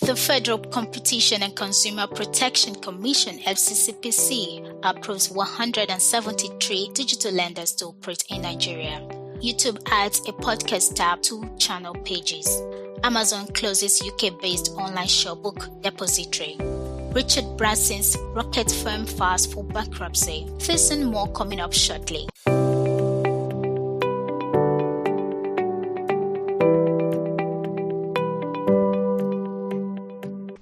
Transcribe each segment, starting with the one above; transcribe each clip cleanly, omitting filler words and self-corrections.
The Federal Competition and Consumer Protection Commission (FCCPC) approves 173 digital lenders to operate in Nigeria. YouTube adds a podcast tab to channel pages. Amazon closes UK-based online shopbook depository. Richard Branson's rocket firm files for bankruptcy. This and more coming up shortly.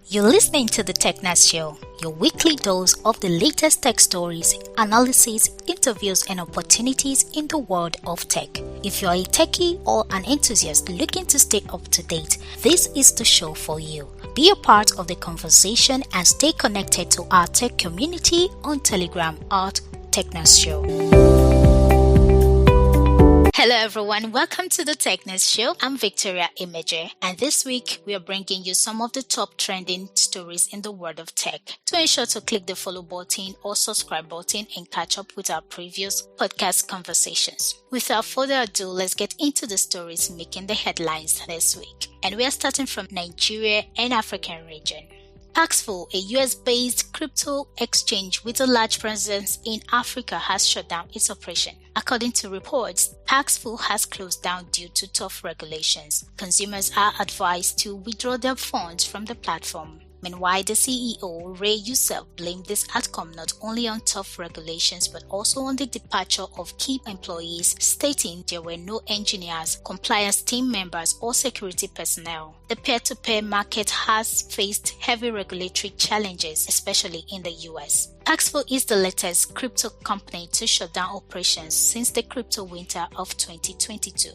You're listening to The TechNet Show, your weekly dose of the latest tech stories, analysis, interviews, and opportunities in the world of tech. If you're a techie or an enthusiast looking to stay up to date, this is the show for you. Be a part of the conversation and stay connected to our tech community on Telegram at TechNet Show. Hello everyone, welcome to the TechNet Show. I'm Victoria Imeje, and this week we are bringing you some of the top trending stories in the world of tech. To ensure to click the follow button or subscribe button and catch up with our previous podcast conversations. Without further ado, let's get into the stories making the headlines this week. And we are starting from Nigeria and African region. Paxful, a US-based crypto exchange with a large presence in Africa, has shut down its operation. According to reports, Paxful has closed down due to tough regulations. Consumers are advised to withdraw their funds from the platform. Meanwhile, the CEO, Ray Youssef, blamed this outcome not only on tough regulations but also on the departure of key employees, stating there were no engineers, compliance team members, or security personnel. The peer-to-peer market has faced heavy regulatory challenges, especially in the US. Paxful is the latest crypto company to shut down operations since the crypto winter of 2022.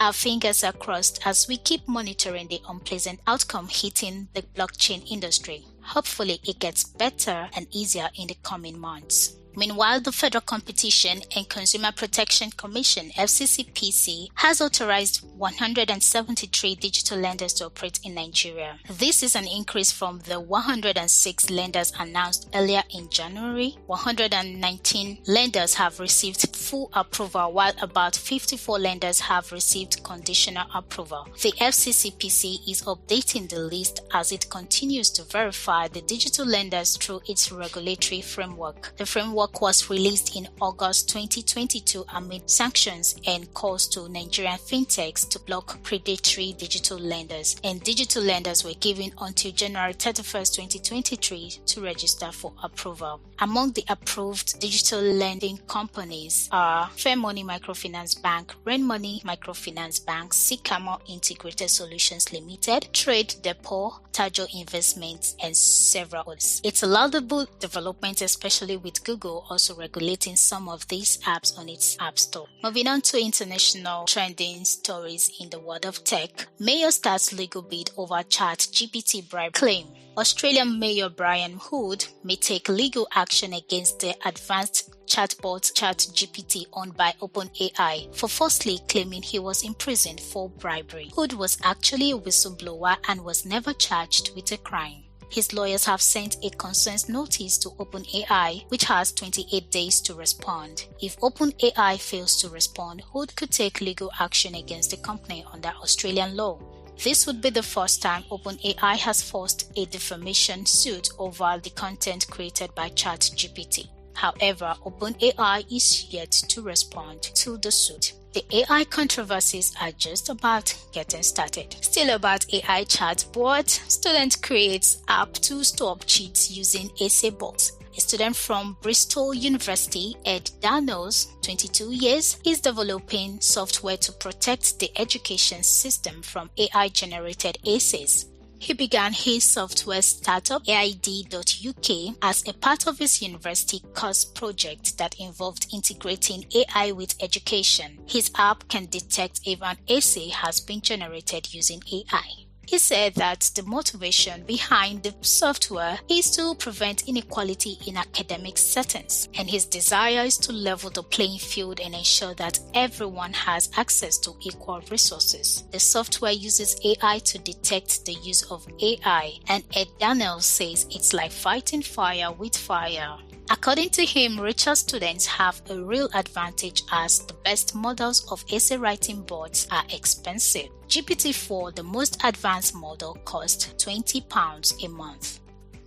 Our fingers are crossed as we keep monitoring the unpleasant outcome hitting the blockchain industry. Hopefully, it gets better and easier in the coming months. Meanwhile, the Federal Competition and Consumer Protection Commission (FCCPC) has authorized 173 digital lenders to operate in Nigeria. This is an increase from the 106 lenders announced earlier in January. 119 lenders have received full approval, while about 54 lenders have received conditional approval. The FCCPC is updating the list as it continues to verify the digital lenders through its regulatory framework. The framework was released in August 2022 amid sanctions and calls to Nigerian fintechs to block predatory digital lenders, and digital lenders were given until January 31st, 2023 to register for approval. Among the approved digital lending companies are Fairmoney Microfinance Bank, Rainmoney Microfinance Bank, Sycamore Integrated Solutions Limited, Trade Depot, Tajo Investments, and several others. It's a laudable development, especially with Google also regulating some of these apps on its App Store. Moving on to international trending stories in the world of tech. Mayor starts legal bid over ChatGPT bribe claim. Australian Mayor Brian Hood may take legal action against the advanced chatbot ChatGPT owned by OpenAI for falsely claiming he was imprisoned for bribery. Hood was actually a whistleblower and was never charged with a crime. His lawyers have sent a concerns notice to OpenAI, which has 28 days to respond. If OpenAI fails to respond, Hood could take legal action against the company under Australian law. This would be the first time OpenAI has forced a defamation suit over the content created by ChatGPT. However, OpenAI is yet to respond to the suit. The AI controversies are just about getting started. Still about AI chatbot, student creates app to stop cheats using EssayBot. A student from Bristol University, Ed Daniels, 22 years, is developing software to protect the education system from AI-generated essays. He began his software startup, AID.UK, as a part of his university course project that involved integrating AI with education. His app can detect if an essay has been generated using AI. He said that the motivation behind the software is to prevent inequality in academic settings, and his desire is to level the playing field and ensure that everyone has access to equal resources. The software uses AI to detect the use of AI, and Ed Daniels says it's like fighting fire with fire. According to him, richer students have a real advantage as the best models of essay writing boards are expensive. GPT-4, the most advanced model, costs £20 a month.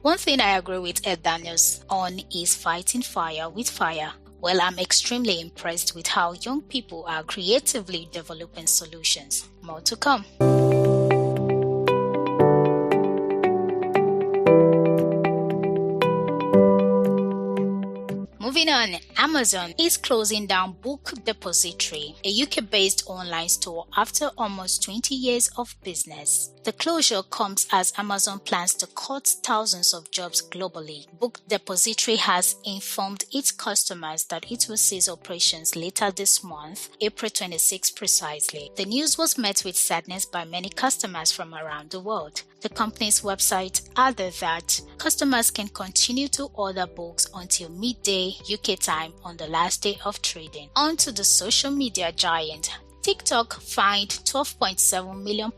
One thing I agree with Ed Daniels on is fighting fire with fire. Well, I'm extremely impressed with how young people are creatively developing solutions. More to come. Moving on, Amazon is closing down Book Depository, a UK-based online store, after almost 20 years of business. The closure comes as Amazon plans to cut thousands of jobs globally. Book Depository has informed its customers that it will cease operations later this month, April 26 precisely. The news was met with sadness by many customers from around the world. The company's website added that customers can continue to order books until midday UK time on the last day of trading. On to the social media giant. TikTok fined £12.7 million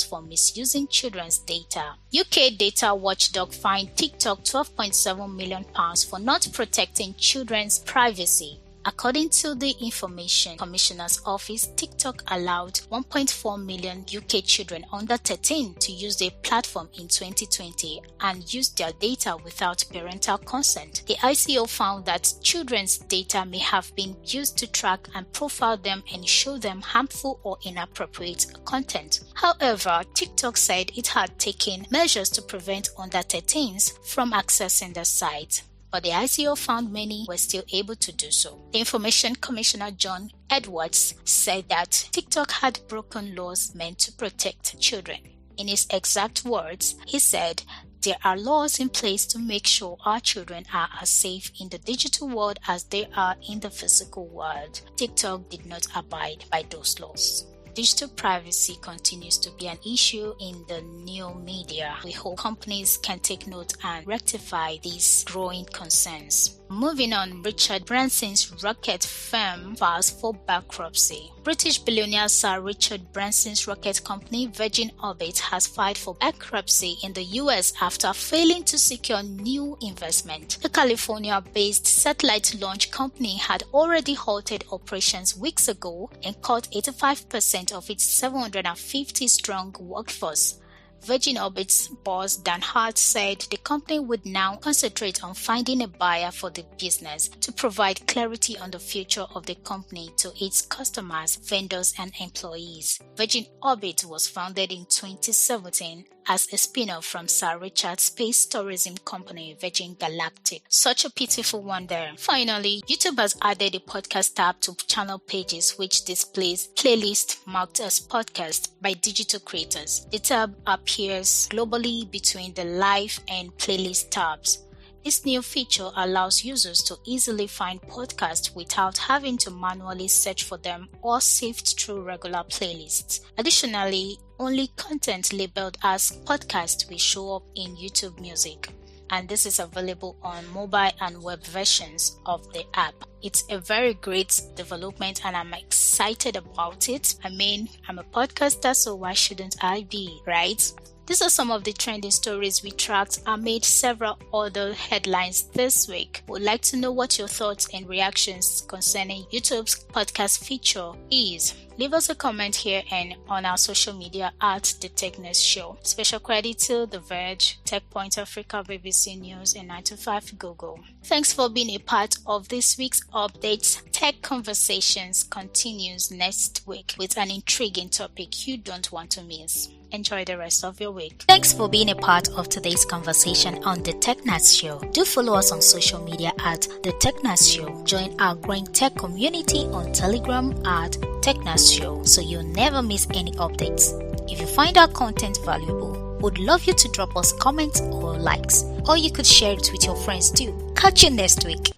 for misusing children's data. UK data watchdog fined TikTok £12.7 million for not protecting children's privacy. According to the Information Commissioner's Office, TikTok allowed 1.4 million UK children under 13 to use the platform in 2020 and use their data without parental consent. The ICO found that children's data may have been used to track and profile them and show them harmful or inappropriate content. However, TikTok said it had taken measures to prevent under 13s from accessing the site, but the ICO found many were still able to do so. The Information Commissioner John Edwards said that TikTok had broken laws meant to protect children. In his exact words, he said, "There are laws in place to make sure our children are as safe in the digital world as they are in the physical world." TikTok did not abide by those laws. Digital privacy continues to be an issue in the new media. We hope companies can take note and rectify these growing concerns. Moving on, Richard Branson's rocket firm files for bankruptcy. British billionaire Sir Richard Branson's rocket company Virgin Orbit has filed for bankruptcy in the US after failing to secure new investment. The California-based satellite launch company had already halted operations weeks ago and cut 85% of its 750-strong workforce. Virgin Orbit's boss Dan Hart said the company would now concentrate on finding a buyer for the business to provide clarity on the future of the company to its customers, vendors, and employees. Virgin Orbit was founded in 2017 as a spin-off from Sir Richard's space tourism company Virgin Galactic. Such a pitiful one there. Finally, YouTube has added a podcast tab to channel pages which displays playlists marked as podcast by digital creators. The tab appears globally between the live and playlist tabs. This new feature allows users to easily find podcasts without having to manually search for them or sift through regular playlists. Additionally, only content labeled as podcast will show up in YouTube Music, and this is available on mobile and web versions of the app. It's a very great development and I'm excited about it. I mean, I'm a podcaster, so why shouldn't I be, right? These are some of the trending stories we tracked and made several other headlines this week. Would like to know what your thoughts and reactions concerning YouTube's podcast feature is. Leave us a comment here and on our social media at The Techness Show. Special credit to The Verge, TechPoint Africa, BBC News, and 9to5 Google. Thanks for being a part of this week's updates. Tech Conversations continues next week with an intriguing topic you don't want to miss. Enjoy the rest of your week. Thanks for being a part of today's conversation on The Techness Show. Do follow us on social media at The Techness Show. Join our growing tech community on Telegram at Techness Show so you'll never miss any updates. If you find our content valuable, would love you to drop us comments or likes, or you could share it with your friends too. Catch you next week.